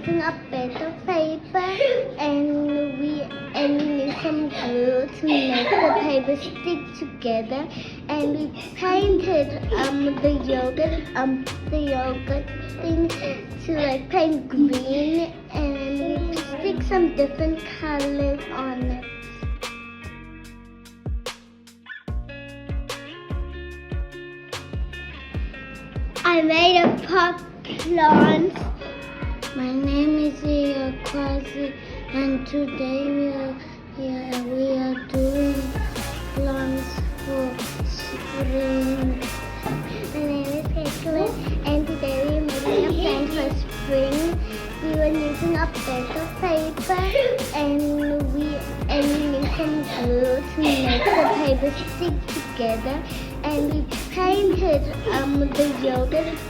using a bit of paper and we need some glue to make the paper stick together, and we painted the yogurt thing to like paint green, and we stick some different colors on it. I made a pot plant. My name is Kwasi, and today we are doing plants for spring. My name is Caitlin, and today we are making a plant for spring. We were using a bit of paper and we need some glue to make the paper stick together, and we painted the yogurt